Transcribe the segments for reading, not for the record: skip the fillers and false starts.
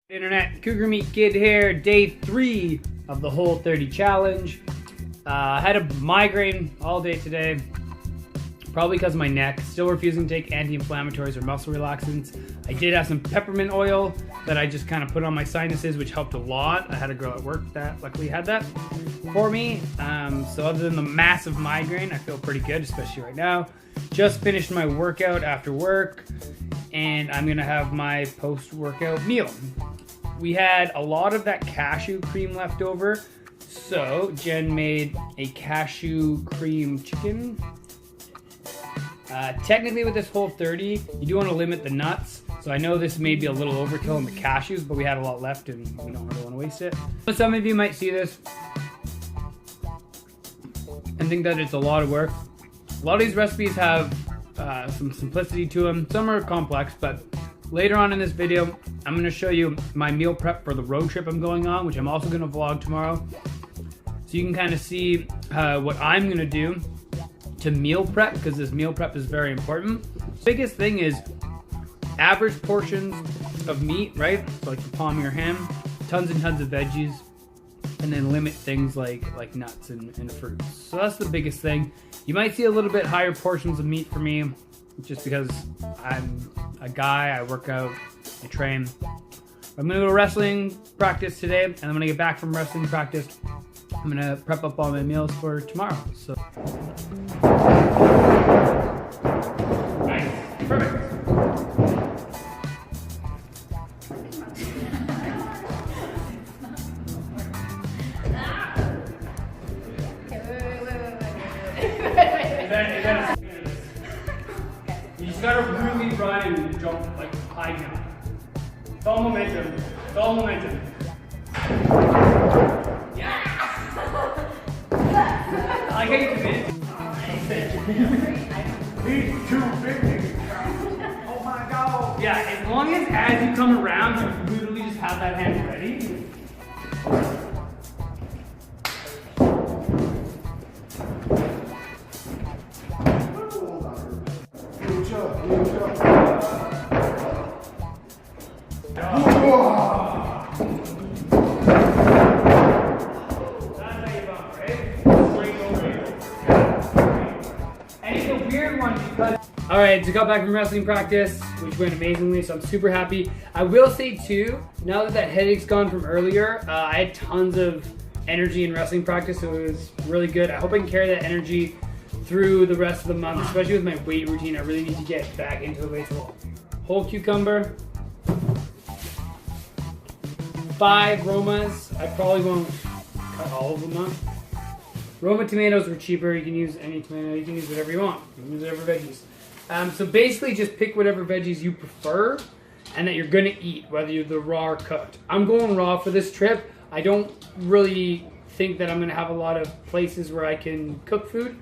Internet, Cougar Meat Kid here, day 3 of the Whole30 challenge. I had a migraine all day today, probably because of my neck. Still refusing to take anti-inflammatories or muscle relaxants. I did have some peppermint oil that I just kind of put on my sinuses, which helped a lot. I had a girl at work that luckily had that for me. So other than the massive migraine, I feel pretty good, especially right now. Just finished my workout after work, and I'm gonna have my post-workout meal. We had a lot of that cashew cream left over, so Jen made a cashew cream chicken. Technically with this Whole30, you do want to limit the nuts, so I know this may be a little overkill in the cashews, but we had a lot left and we don't really want to waste it. Some of you might see this and think that it's a lot of work. A lot of these recipes have some simplicity to them. Some are complex, but later on in this video, I'm going to show you my meal prep for the road trip I'm going on, which I'm also going to vlog tomorrow. So you can kind of see what I'm going to do to meal prep, because this meal prep is very important. The biggest thing is average portions of meat, right? So like the palm of your hand, tons and tons of veggies, and then limit things like nuts and fruits. So that's the biggest thing. You might see a little bit higher portions of meat for me, just because I'm a guy, I work out, I train. I'm gonna go to wrestling practice today, and I'm gonna get back from wrestling practice. I'm gonna prep up all my meals for tomorrow. So nice, perfect. You just gotta really run and jump, like high jump. It's all momentum. It's all momentum. Yeah! I get you committed. He's too big. Oh my God. Yeah, as long as you come around, you literally just have that hand ready. Alright, just got back from wrestling practice, which went amazingly, so I'm super happy. I will say too, now that headache's gone from earlier, I had tons of energy in wrestling practice, so it was really good. I hope I can carry that energy through the rest of the month, especially with my weight routine. I really need to get back into the weights. Whole cucumber, 5 Romas. I probably won't cut all of them up. Roma tomatoes were cheaper. You can use any tomato. You can use whatever you want. You can use whatever veggies. So basically just pick whatever veggies you prefer and that you're gonna eat, whether you're the raw or cooked. I'm going raw for this trip. I don't really think that I'm gonna have a lot of places where I can cook food.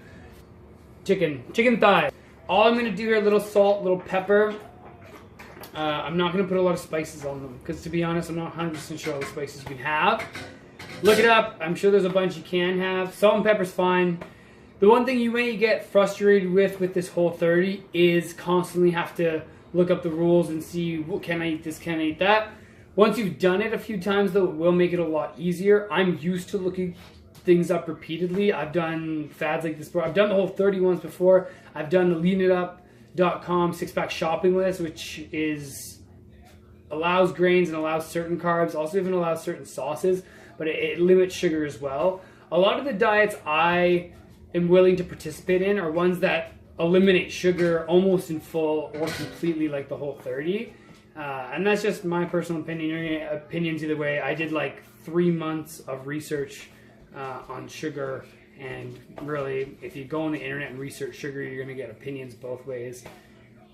Chicken thighs. All I'm gonna do here, a little salt, a little pepper. I'm not gonna put a lot of spices on them, because to be honest, I'm not 100% sure all the spices you can have. Look it up, I'm sure there's a bunch you can have. Salt and pepper's fine. The one thing you may get frustrated with this Whole30 is constantly have to look up the rules and see, well, can I eat this, can I eat that? Once you've done it a few times though, it will make it a lot easier. I'm used to looking things up repeatedly. I've done fads like this before. I've done the Whole30 once before. I've done the leanitup.com 6-pack shopping list, which allows grains and allows certain carbs, also even allows certain sauces, but it limits sugar as well. A lot of the diets I am willing to participate in are ones that eliminate sugar almost in full or completely, like the Whole30. And that's just my personal opinion. You're gonna get opinions either way. I did like 3 months of research on sugar, and really, if you go on the internet and research sugar, you're gonna get opinions both ways.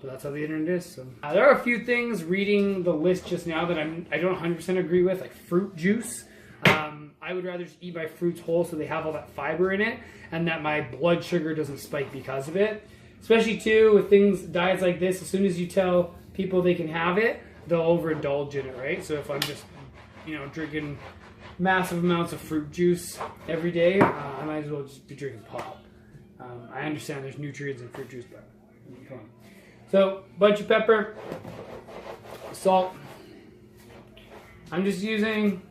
But that's how the internet is. So there are a few things reading the list just now that I don't 100% agree with, like fruit juice. I would rather just eat my fruits whole so they have all that fiber in it, and that my blood sugar doesn't spike because of it. Especially too with diets like this, as soon as you tell people they can have it, they'll overindulge in it, right? So if I'm just, drinking massive amounts of fruit juice every day, I might as well just be drinking pop. I understand there's nutrients in fruit juice, but come on. So, bunch of pepper, salt. I'm just using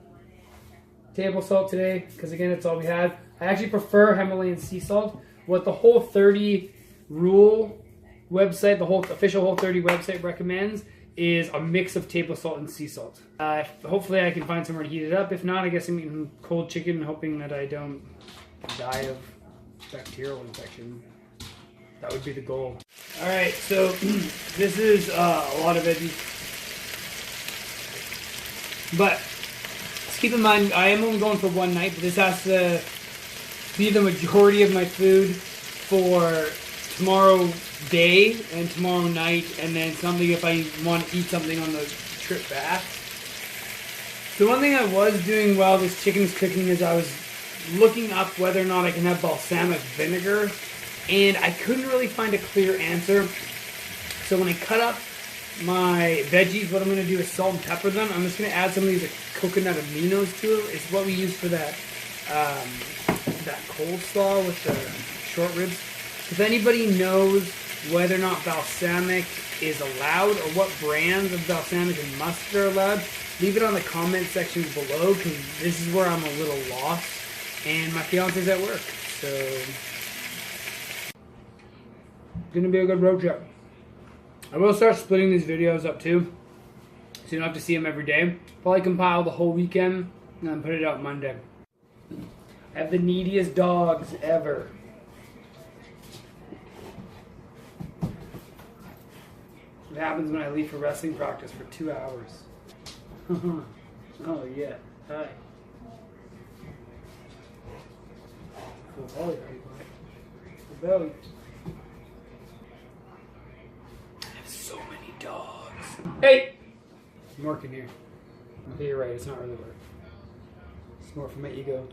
table salt today because again, it's all we had. I actually prefer Himalayan sea salt. What the Whole30 rule website, the whole official Whole30 website recommends is a mix of table salt and sea salt. Hopefully I can find somewhere to heat it up. If not, I guess I'm eating cold chicken, hoping that I don't die of bacterial infection. That would be the goal. All right, so this is a lot of veggies. But just keep in mind, I am only going for one night, but this has to be the majority of my food for tomorrow day and tomorrow night, and then something if I want to eat something on the trip back. So one thing I was doing while this chicken's cooking is I was looking up whether or not I can have balsamic vinegar, and I couldn't really find a clear answer. So when I cut up my veggies, what I'm going to do is salt and pepper them. I'm just going to add some of these coconut aminos to it. It's what we use for that coleslaw with the short ribs. If anybody knows whether or not balsamic is allowed or what brands of balsamic and mustard are allowed, leave it on the comment section below because this is where I'm a little lost and my fiance's at work. So, it's going to be a good road trip. I will start splitting these videos up too, so you don't have to see them every day. Probably compile the whole weekend and then put it out Monday. I have the neediest dogs ever. What happens when I leave for wrestling practice for 2 hours? Oh yeah, hi. Cool belly, cool belly. I have so many dogs. Hey! I'm working here. Okay, you're right, it's not really work. It's more for my ego.